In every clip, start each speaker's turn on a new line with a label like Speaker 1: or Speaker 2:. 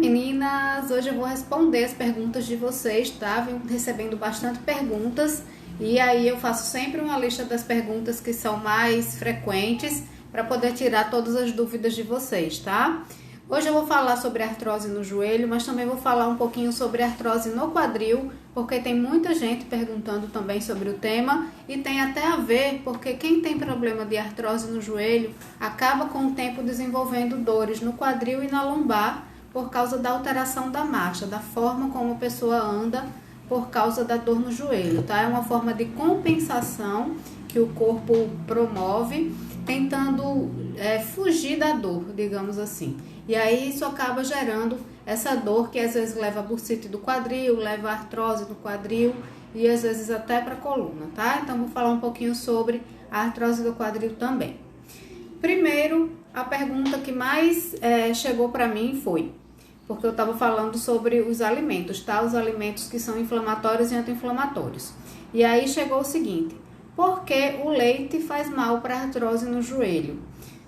Speaker 1: meninas! Hoje eu vou responder as perguntas de vocês, tá? Venho recebendo bastante perguntas e aí eu faço sempre uma lista das perguntas que são mais frequentes para poder tirar todas as dúvidas de vocês, tá? Hoje eu vou falar sobre artrose no joelho, mas também vou falar um pouquinho sobre artrose no quadril, porque tem muita gente perguntando também sobre o tema e tem até a ver, porque quem tem problema de artrose no joelho acaba com o tempo desenvolvendo dores no quadril e na lombar por causa da alteração da marcha, da forma como a pessoa anda por causa da dor no joelho, tá? É uma forma de compensação que o corpo promove, tentando fugir da dor, digamos assim. E aí isso acaba gerando essa dor que às vezes leva a bursite do quadril, leva a artrose do quadril e às vezes até para a coluna, tá? Então vou falar um pouquinho sobre a artrose do quadril também. Primeiro, a pergunta que mais chegou para mim foi, porque eu estava falando sobre os alimentos, tá? Os alimentos que são inflamatórios e anti-inflamatórios. E aí chegou o seguinte: por que o leite faz mal para a artrose no joelho?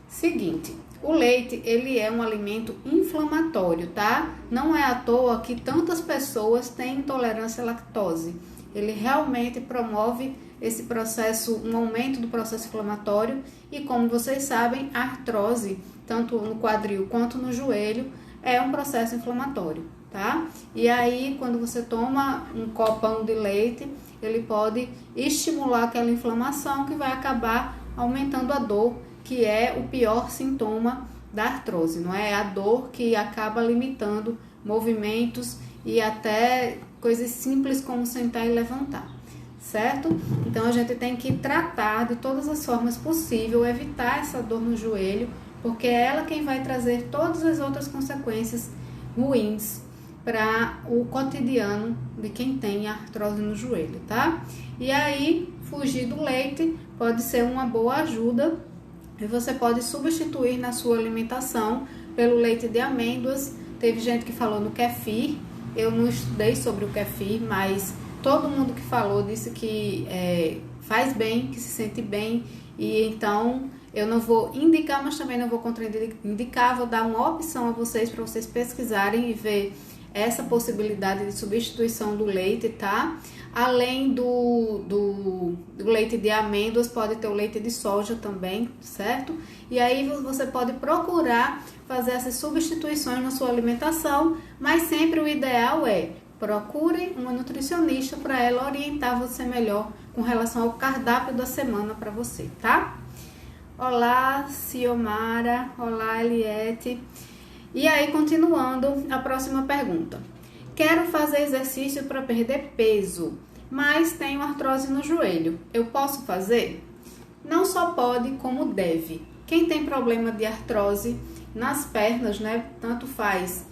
Speaker 1: Seguinte, o leite, ele é um alimento inflamatório, tá? Não é à toa que tantas pessoas têm intolerância à lactose. Ele realmente promove esse processo, um aumento do processo inflamatório e, como vocês sabem, a artrose, tanto no quadril quanto no joelho, é um processo inflamatório, tá? E aí, quando você toma um copão de leite, ele pode estimular aquela inflamação que vai acabar aumentando a dor, que é o pior sintoma da artrose, não é? A dor que acaba limitando movimentos e até coisas simples como sentar e levantar, certo? Então a gente tem que tratar de todas as formas possíveis, evitar essa dor no joelho, porque é ela quem vai trazer todas as outras consequências ruins para o cotidiano de quem tem artrose no joelho, tá? E aí, fugir do leite pode ser uma boa ajuda e você pode substituir na sua alimentação pelo leite de amêndoas. Teve gente que falou no kefir, eu não estudei sobre o kefir, mas todo mundo que falou disse que faz bem, que se sente bem, e então eu não vou indicar, mas também não vou contraindicar, vou dar uma opção a vocês para vocês pesquisarem e ver essa possibilidade de substituição do leite, tá? Além do leite de amêndoas, pode ter o leite de soja também, certo? E aí você pode procurar fazer essas substituições na sua alimentação, mas sempre o ideal é procure uma nutricionista para ela orientar você melhor com relação ao cardápio da semana para você, tá? Olá, Ciomara. Olá, Eliette. E aí, continuando, a próxima pergunta. Quero fazer exercício para perder peso, mas tenho artrose no joelho. Eu posso fazer? Não só pode, como deve. Quem tem problema de artrose nas pernas, né, tanto faz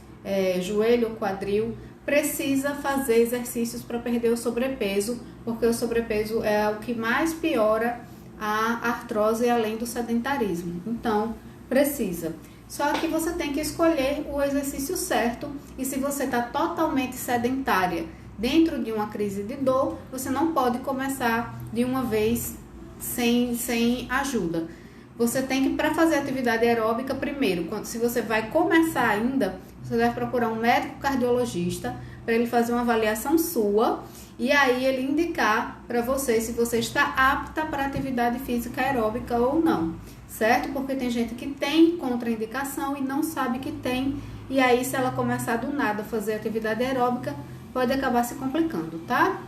Speaker 1: joelho ou quadril, precisa fazer exercícios para perder o sobrepeso, porque o sobrepeso é o que mais piora a artrose além do sedentarismo. Então, precisa. Só que você tem que escolher o exercício certo, e se você está totalmente sedentária dentro de uma crise de dor, você não pode começar de uma vez sem ajuda. Você tem que, para fazer atividade aeróbica, primeiro, se você vai começar ainda, você deve procurar um médico cardiologista para ele fazer uma avaliação sua e aí ele indicar para você se você está apta para atividade física aeróbica ou não, certo? Porque tem gente que tem contraindicação e não sabe que tem, e aí se ela começar do nada a fazer atividade aeróbica, pode acabar se complicando, tá?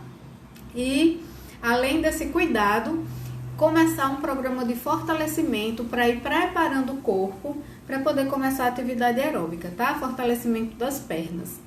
Speaker 1: E além desse cuidado, começar um programa de fortalecimento para ir preparando o corpo para poder começar a atividade aeróbica, tá? Fortalecimento das pernas.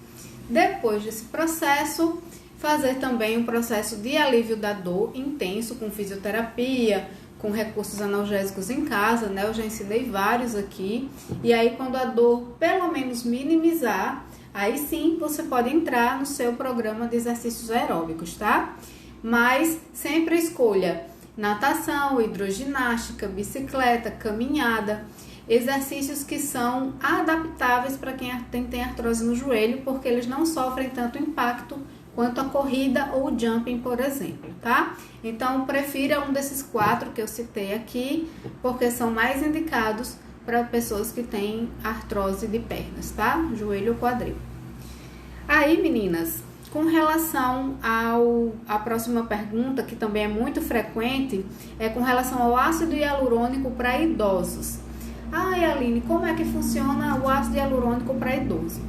Speaker 1: Depois desse processo, fazer também um processo de alívio da dor intenso com fisioterapia, com recursos analgésicos em casa, né? Eu já ensinei vários aqui. E aí, quando a dor pelo menos minimizar, aí sim você pode entrar no seu programa de exercícios aeróbicos, tá? Mas sempre escolha natação, hidroginástica, bicicleta, caminhada, exercícios que são adaptáveis para quem tem artrose no joelho, porque eles não sofrem tanto impacto quanto a corrida ou o jumping, por exemplo, tá? Então, prefira um desses 4 que eu citei aqui, porque são mais indicados para pessoas que têm artrose de pernas, tá? Joelho ou quadril. Aí, meninas, com relação à próxima pergunta, que também é muito frequente, é com relação ao ácido hialurônico para idosos. Ai, Aline, como é que funciona o ácido hialurônico para idoso?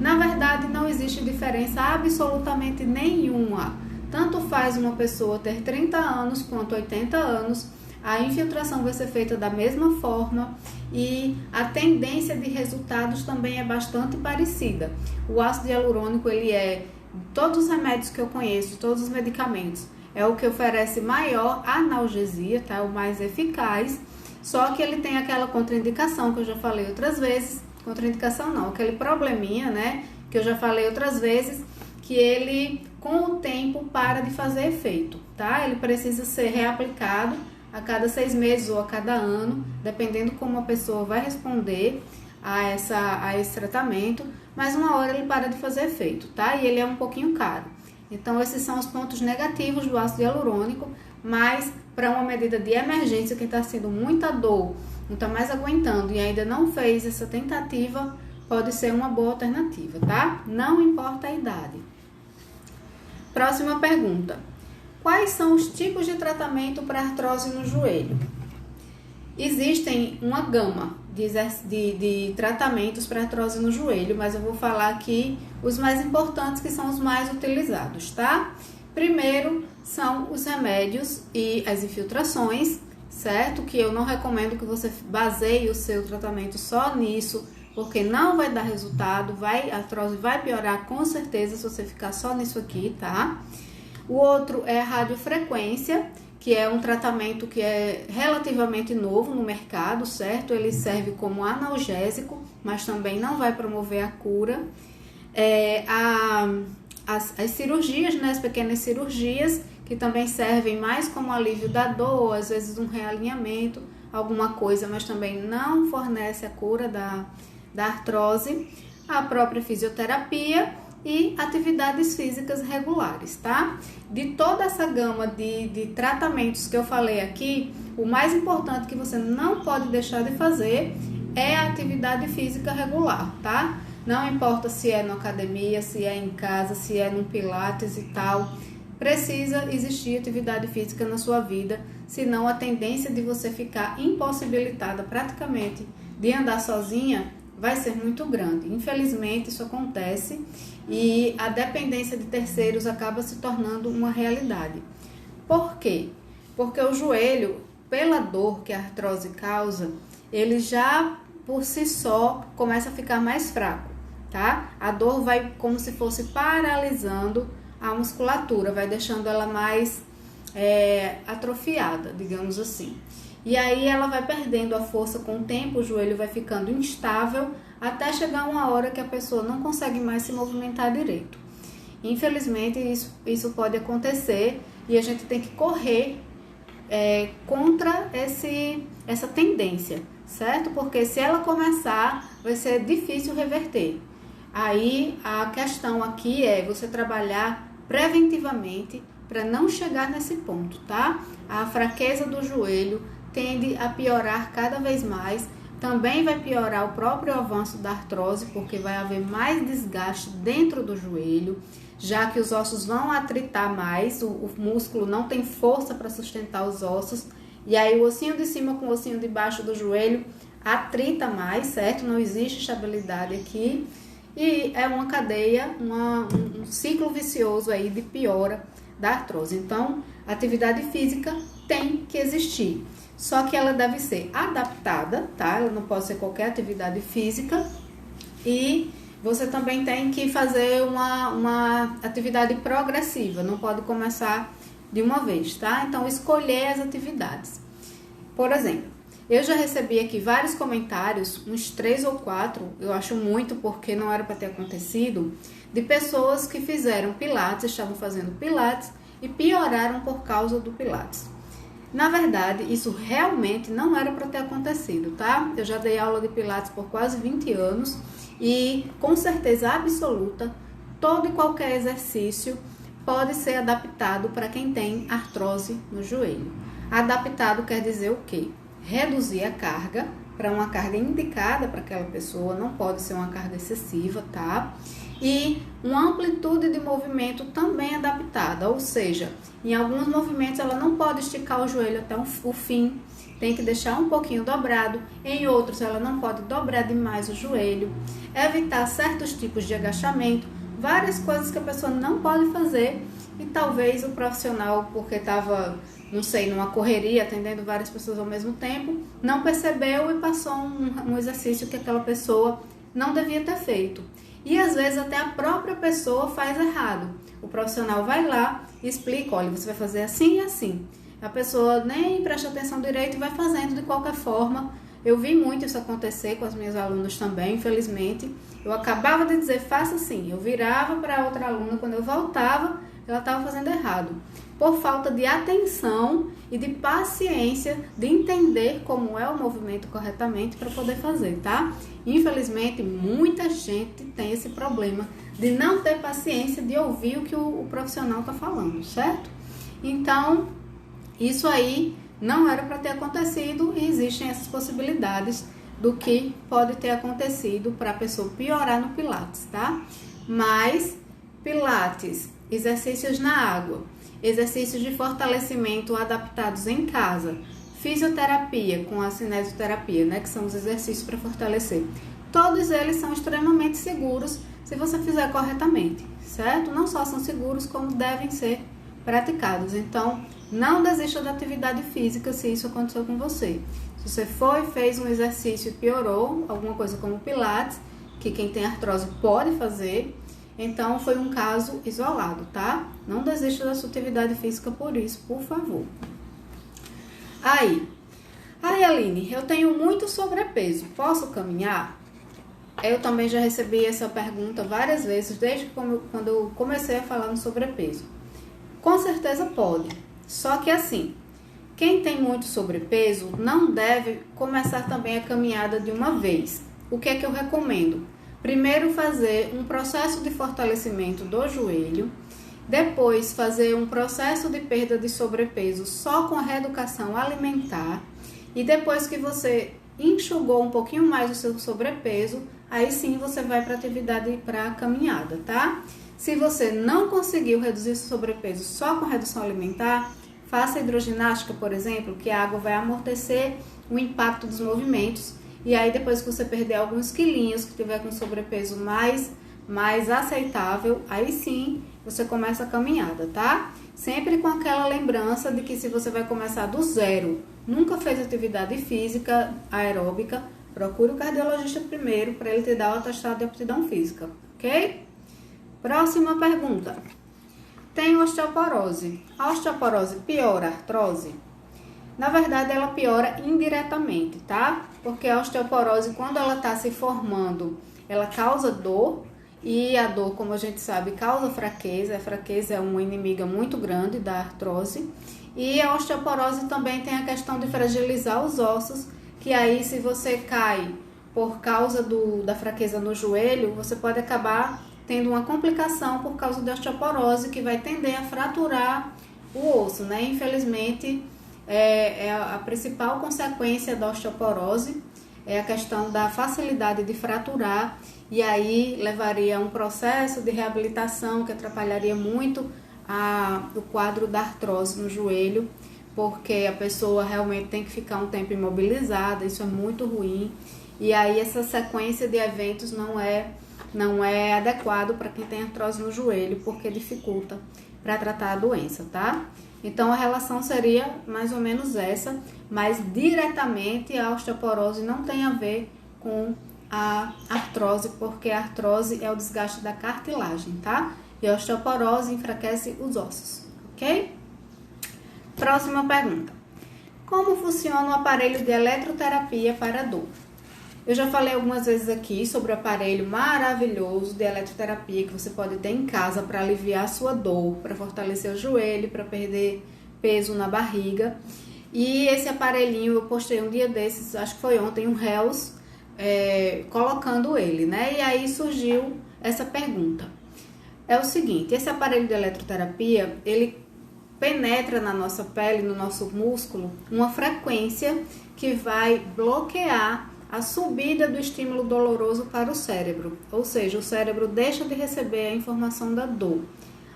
Speaker 1: Na verdade, não existe diferença absolutamente nenhuma. Tanto faz uma pessoa ter 30 anos quanto 80 anos, a infiltração vai ser feita da mesma forma e a tendência de resultados também é bastante parecida. O ácido hialurônico, todos os remédios que eu conheço, todos os medicamentos, é o que oferece maior analgesia, tá? O mais eficaz, só que ele tem aquela contraindicação que eu já falei outras vezes, contraindicação não, aquele probleminha, né, que eu já falei outras vezes, que ele, com o tempo, para de fazer efeito, tá? Ele precisa ser reaplicado a cada 6 meses ou a cada ano, dependendo como a pessoa vai responder a esse tratamento, mas uma hora ele para de fazer efeito, tá? E ele é um pouquinho caro. Então, esses são os pontos negativos do ácido hialurônico, mas para uma medida de emergência, quem está sendo muita dor, não está mais aguentando e ainda não fez essa tentativa, pode ser uma boa alternativa, tá? Não importa a idade. Próxima pergunta. Quais são os tipos de tratamento para artrose no joelho? Existem uma gama de tratamentos para artrose no joelho, mas eu vou falar aqui os mais importantes, que são os mais utilizados, tá? Primeiro são os remédios e as infiltrações, certo? Que eu não recomendo que você baseie o seu tratamento só nisso, porque não vai dar resultado, a artrose vai piorar com certeza se você ficar só nisso aqui, tá? O outro é a radiofrequência, que é um tratamento que é relativamente novo no mercado, certo? Ele serve como analgésico, mas também não vai promover a cura. As cirurgias, né, as pequenas cirurgias, que também servem mais como alívio da dor, às vezes um realinhamento, alguma coisa, mas também não fornece a cura da artrose. A própria fisioterapia e atividades físicas regulares, tá? De toda essa gama de tratamentos que eu falei aqui, o mais importante que você não pode deixar de fazer é a atividade física regular, tá? Não importa se é na academia, se é em casa, se é no pilates e tal, precisa existir atividade física na sua vida, senão a tendência de você ficar impossibilitada praticamente de andar sozinha vai ser muito grande. Infelizmente, isso acontece e a dependência de terceiros acaba se tornando uma realidade. Por quê? Porque o joelho, pela dor que a artrose causa, ele já por si só começa a ficar mais fraco, tá? A dor vai como se fosse paralisando a musculatura, vai deixando ela mais atrofiada, digamos assim. E aí ela vai perdendo a força com o tempo, o joelho vai ficando instável, até chegar uma hora que a pessoa não consegue mais se movimentar direito. Infelizmente, isso pode acontecer e a gente tem que correr contra essa tendência, certo? Porque se ela começar, vai ser difícil reverter. Aí a questão aqui é você trabalhar preventivamente para não chegar nesse ponto, tá? A fraqueza do joelho tende a piorar cada vez mais. Também vai piorar o próprio avanço da artrose, porque vai haver mais desgaste dentro do joelho, já que os ossos vão atritar mais, o músculo não tem força para sustentar os ossos, e aí o ossinho de cima com o ossinho de baixo do joelho atrita mais, certo? Não existe estabilidade aqui, e é uma cadeia, um ciclo vicioso aí de piora da artrose. Então, a atividade física tem que existir. Só que ela deve ser adaptada, tá? Ela não pode ser qualquer atividade física. E você também tem que fazer uma atividade progressiva, não pode começar de uma vez, tá? Então, escolher as atividades. Por exemplo, eu já recebi aqui vários comentários, uns 3 ou 4, eu acho muito porque não era para ter acontecido, de pessoas que fizeram pilates, estavam fazendo pilates e pioraram por causa do pilates. Na verdade, isso realmente não era para ter acontecido, tá? Eu já dei aula de pilates por quase 20 anos e, com certeza absoluta, todo e qualquer exercício pode ser adaptado para quem tem artrose no joelho. Adaptado quer dizer o quê? Reduzir a carga para uma carga indicada para aquela pessoa, não pode ser uma carga excessiva, tá? E uma amplitude de movimento também adaptada, ou seja, em alguns movimentos ela não pode esticar o joelho até o fim, tem que deixar um pouquinho dobrado, em outros ela não pode dobrar demais o joelho, evitar certos tipos de agachamento, várias coisas que a pessoa não pode fazer e talvez o profissional, porque estava, não sei, numa correria, atendendo várias pessoas ao mesmo tempo, não percebeu e passou um exercício que aquela pessoa não devia ter feito. E às vezes até a própria pessoa faz errado. O profissional vai lá e explica, olha, você vai fazer assim e assim. A pessoa nem presta atenção direito e vai fazendo de qualquer forma. Eu vi muito isso acontecer com as minhas alunas também, infelizmente. Eu acabava de dizer, faça assim. Eu virava para outra aluna, quando eu voltava, ela estava fazendo errado. Por falta de atenção e de paciência, de entender como é o movimento corretamente para poder fazer, tá? Infelizmente, muita gente tem esse problema de não ter paciência de ouvir o que o profissional está falando, certo? Então, isso aí não era para ter acontecido e existem essas possibilidades do que pode ter acontecido para a pessoa piorar no Pilates, tá? Mas, Pilates, exercícios na água, exercícios de fortalecimento adaptados em casa, fisioterapia com a cinesioterapia, né, que são os exercícios para fortalecer. Todos eles são extremamente seguros se você fizer corretamente, certo? Não só são seguros, como devem ser praticados. Então, não desista da atividade física se isso aconteceu com você. Se você fez um exercício e piorou, alguma coisa como Pilates, que quem tem artrose pode fazer, então foi um caso isolado, tá? Não desista da sua atividade física por isso, por favor. Aí, Aline, eu tenho muito sobrepeso, posso caminhar? Eu também já recebi essa pergunta várias vezes, desde quando eu comecei a falar no sobrepeso. Com certeza pode, só que assim, quem tem muito sobrepeso não deve começar também a caminhada de uma vez. O que é que eu recomendo? Primeiro fazer um processo de fortalecimento do joelho, depois fazer um processo de perda de sobrepeso só com a reeducação alimentar e depois que você enxugou um pouquinho mais o seu sobrepeso, aí sim você vai para a atividade para a caminhada, tá? Se você não conseguiu reduzir o sobrepeso só com redução alimentar, faça hidroginástica, por exemplo, que a água vai amortecer o impacto dos movimentos. E aí depois que você perder alguns quilinhos, que tiver com sobrepeso mais aceitável, aí sim você começa a caminhada, tá? Sempre com aquela lembrança de que se você vai começar do zero, nunca fez atividade física aeróbica, procure o cardiologista primeiro para ele te dar o atestado de aptidão física, ok? Próxima pergunta. Tem osteoporose. A osteoporose piora a artrose? Na verdade, ela piora indiretamente, tá? Porque a osteoporose, quando ela está se formando, ela causa dor e a dor, como a gente sabe, causa fraqueza. A fraqueza é uma inimiga muito grande da artrose. E a osteoporose também tem a questão de fragilizar os ossos, que aí se você cai por causa da fraqueza no joelho, você pode acabar tendo uma complicação por causa da osteoporose, que vai tender a fraturar o osso, né? Infelizmente, a principal consequência da osteoporose é a questão da facilidade de fraturar, e aí levaria a um processo de reabilitação que atrapalharia muito o quadro da artrose no joelho, porque a pessoa realmente tem que ficar um tempo imobilizada, isso é muito ruim, e aí essa sequência de eventos não é adequado para quem tem artrose no joelho, porque dificulta para tratar a doença, tá? Então, a relação seria mais ou menos essa, mas diretamente a osteoporose não tem a ver com a artrose, porque a artrose é o desgaste da cartilagem, tá? E a osteoporose enfraquece os ossos, ok? Próxima pergunta. Como funciona o aparelho de eletroterapia para dor? Eu já falei algumas vezes aqui sobre o aparelho maravilhoso de eletroterapia que você pode ter em casa para aliviar a sua dor, para fortalecer o joelho, para perder peso na barriga. E esse aparelhinho eu postei um dia desses, acho que foi ontem, um Reels, colocando ele, né? E aí surgiu essa pergunta. É o seguinte, esse aparelho de eletroterapia, ele penetra na nossa pele, no nosso músculo, uma frequência que vai bloquear a subida do estímulo doloroso para o cérebro, ou seja, o cérebro deixa de receber a informação da dor.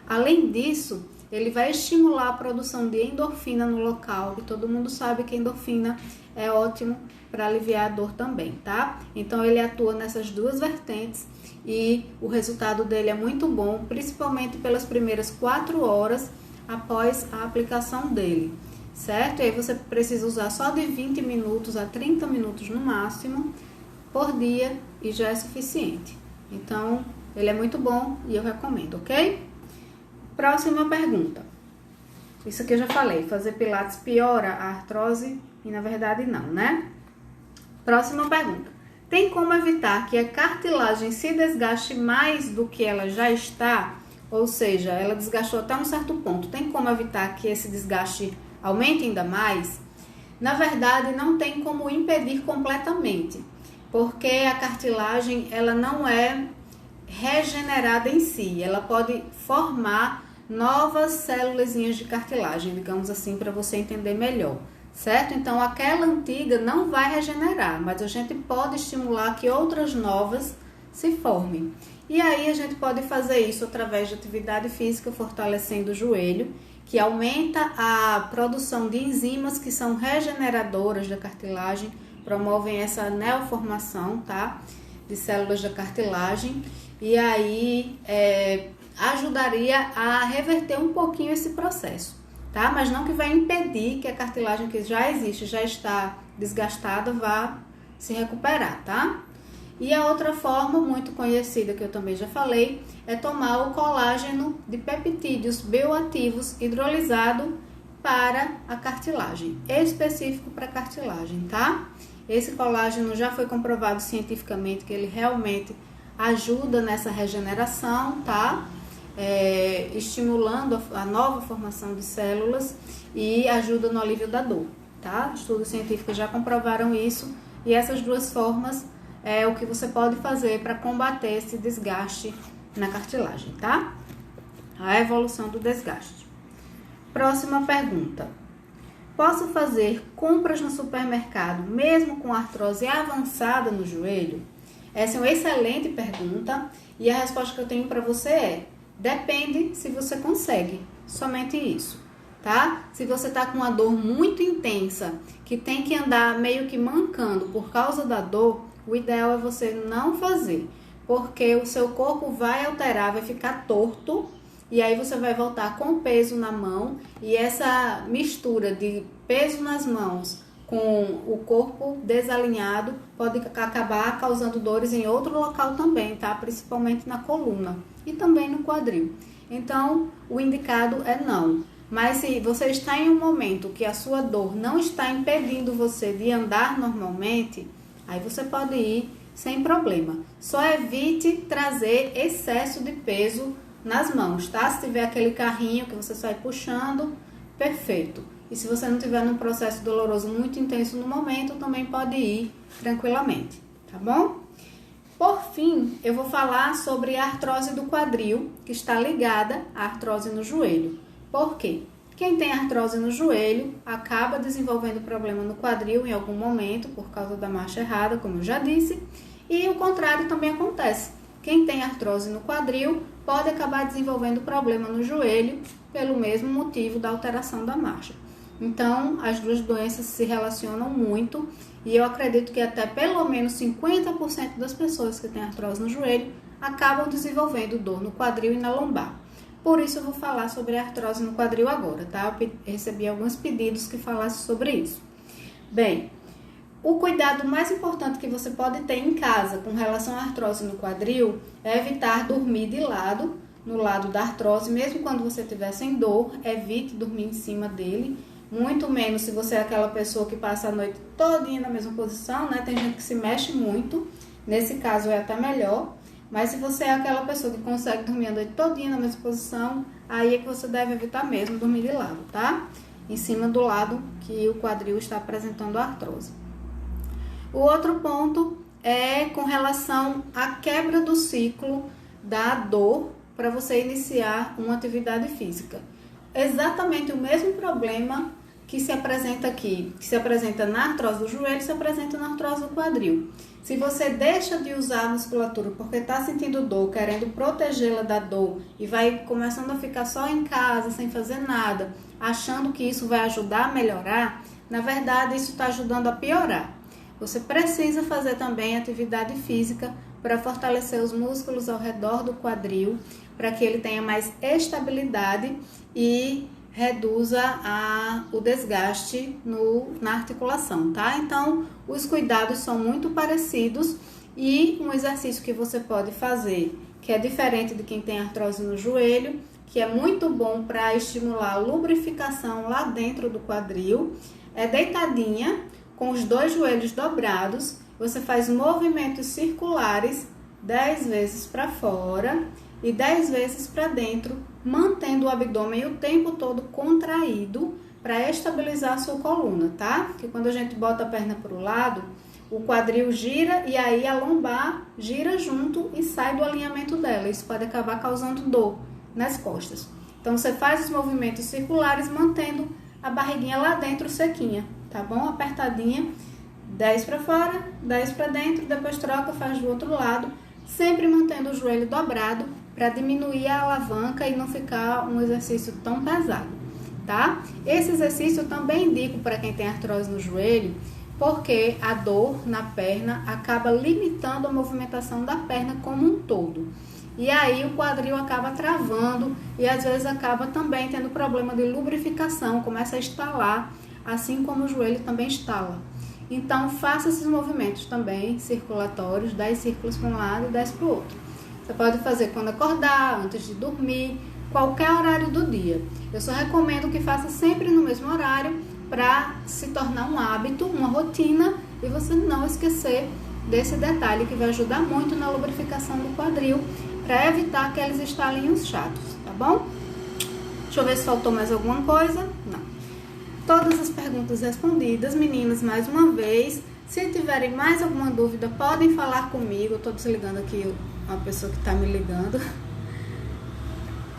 Speaker 1: Além disso, ele vai estimular a produção de endorfina no local, e todo mundo sabe que a endorfina é ótimo para aliviar a dor também, tá? Então ele atua nessas duas vertentes e o resultado dele é muito bom, principalmente pelas primeiras 4 horas após a aplicação dele, certo? E aí você precisa usar só de 20 minutos a 30 minutos no máximo por dia e já é suficiente. Então ele é muito bom e eu recomendo, ok? Próxima pergunta. Isso aqui eu já falei, fazer pilates piora a artrose? E na verdade não, né? Próxima pergunta. Tem como evitar que a cartilagem se desgaste mais do que ela já está? Ou seja, ela desgastou até um certo ponto. Tem como evitar que esse desgaste aumente ainda mais? Na verdade, não tem como impedir completamente, porque a cartilagem ela não é regenerada em si. Ela pode formar novas célulazinhas de cartilagem, digamos assim, para você entender melhor. Certo? Então, aquela antiga não vai regenerar, mas a gente pode estimular que outras novas se formem. E aí, a gente pode fazer isso através de atividade física, fortalecendo o joelho, que aumenta a produção de enzimas que são regeneradoras da cartilagem, promovem essa neoformação, tá? De células da cartilagem, e aí ajudaria a reverter um pouquinho esse processo. Tá? Mas não que vai impedir que a cartilagem que já existe, já está desgastada, vá se recuperar, tá? E a outra forma muito conhecida, que eu também já falei, é tomar o colágeno de peptídeos bioativos hidrolisado para a cartilagem, específico para a cartilagem, tá? Esse colágeno já foi comprovado cientificamente que ele realmente ajuda nessa regeneração, tá? Estimulando a nova formação de células e ajuda no alívio da dor, tá? Estudos científicos já comprovaram isso e essas duas formas é o que você pode fazer para combater esse desgaste na cartilagem, tá? A evolução do desgaste. Próxima pergunta. Posso fazer compras no supermercado mesmo com artrose avançada no joelho? Essa é uma excelente pergunta e a resposta que eu tenho para você é: depende se você consegue, somente isso, tá? Se você tá com uma dor muito intensa, que tem que andar meio que mancando por causa da dor, o ideal é você não fazer, porque o seu corpo vai alterar, vai ficar torto, e aí você vai voltar com peso na mão, e essa mistura de peso nas mãos com o corpo desalinhado pode acabar causando dores em outro local também, tá? Principalmente na coluna e também no quadril. Então, o indicado é não. Mas se você está em um momento que a sua dor não está impedindo você de andar normalmente, aí você pode ir sem problema. Só evite trazer excesso de peso nas mãos, tá? Se tiver aquele carrinho que você sai puxando, perfeito. E se você não tiver num processo doloroso muito intenso no momento, também pode ir tranquilamente, tá bom? Por fim, eu vou falar sobre a artrose do quadril, que está ligada à artrose no joelho. Por quê? Quem tem artrose no joelho acaba desenvolvendo problema no quadril em algum momento, por causa da marcha errada, como eu já disse, e o contrário também acontece. Quem tem artrose no quadril pode acabar desenvolvendo problema no joelho pelo mesmo motivo da alteração da marcha. Então, as duas doenças se relacionam muito e eu acredito que até pelo menos 50% das pessoas que têm artrose no joelho acabam desenvolvendo dor no quadril e na lombar. Por isso eu vou falar sobre a artrose no quadril agora, tá? Eu recebi alguns pedidos que falassem sobre isso. Bem, o cuidado mais importante que você pode ter em casa com relação à artrose no quadril é evitar dormir de lado, no lado da artrose, mesmo quando você estiver sem dor, evite dormir em cima dele. Muito menos se você é aquela pessoa que passa a noite todinha na mesma posição, né? Tem gente que se mexe muito, nesse caso é até melhor. Mas se você é aquela pessoa que consegue dormir a noite todinha na mesma posição, aí é que você deve evitar mesmo dormir de lado, tá? Em cima do lado que o quadril está apresentando a artrose. O outro ponto é com relação à quebra do ciclo da dor para você iniciar uma atividade física. Exatamente o mesmo problema que se apresenta aqui, que se apresenta na artrose do joelho, se apresenta na artrose do quadril. Se você deixa de usar a musculatura porque está sentindo dor, querendo protegê-la da dor e vai começando a ficar só em casa, sem fazer nada, achando que isso vai ajudar a melhorar, na verdade isso está ajudando a piorar. Você precisa fazer também atividade física para fortalecer os músculos ao redor do quadril, para que ele tenha mais estabilidade e reduza o desgaste na articulação, tá? Então, os cuidados são muito parecidos e um exercício que você pode fazer, que é diferente de quem tem artrose no joelho, que é muito bom para estimular a lubrificação lá dentro do quadril, é deitadinha, com os dois joelhos dobrados, você faz movimentos circulares 10 vezes para fora e 10 vezes para dentro, mantendo o abdômen o tempo todo contraído para estabilizar a sua coluna, tá? Porque quando a gente bota a perna para o lado, o quadril gira e aí a lombar gira junto e sai do alinhamento dela. Isso pode acabar causando dor nas costas. Então você faz os movimentos circulares mantendo a barriguinha lá dentro sequinha, tá bom? Apertadinha, 10 para fora, 10 para dentro, depois troca, faz do outro lado, sempre mantendo o joelho dobrado para diminuir a alavanca e não ficar um exercício tão pesado, tá? Esse exercício eu também indico para quem tem artrose no joelho, porque a dor na perna acaba limitando a movimentação da perna como um todo. E aí o quadril acaba travando e às vezes acaba também tendo problema de lubrificação, começa a estalar, assim como o joelho também estala. Então faça esses movimentos também circulatórios, 10 círculos para um lado e 10 para o outro. Você pode fazer quando acordar, antes de dormir, qualquer horário do dia. Eu só recomendo que faça sempre no mesmo horário para se tornar um hábito, uma rotina e você não esquecer desse detalhe que vai ajudar muito na lubrificação do quadril para evitar aqueles estalinhos chatos, tá bom? Deixa eu ver se faltou mais alguma coisa. Não. Todas as perguntas respondidas, meninas, mais uma vez. Se tiverem mais alguma dúvida, podem falar comigo. Eu tô desligando aqui uma pessoa que tá me ligando.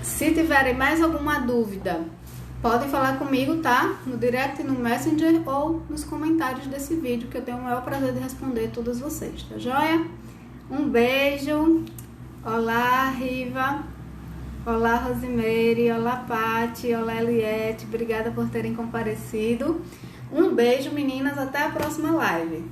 Speaker 1: Se tiverem mais alguma dúvida, podem falar comigo, tá? No direct, no Messenger ou nos comentários desse vídeo, que eu tenho o maior prazer de responder todos vocês, tá joia? Um beijo. Olá, Riva. Olá, Rosimeire. Olá, Pati. Olá, Eliette. Obrigada por terem comparecido. Um beijo, meninas. Até a próxima live.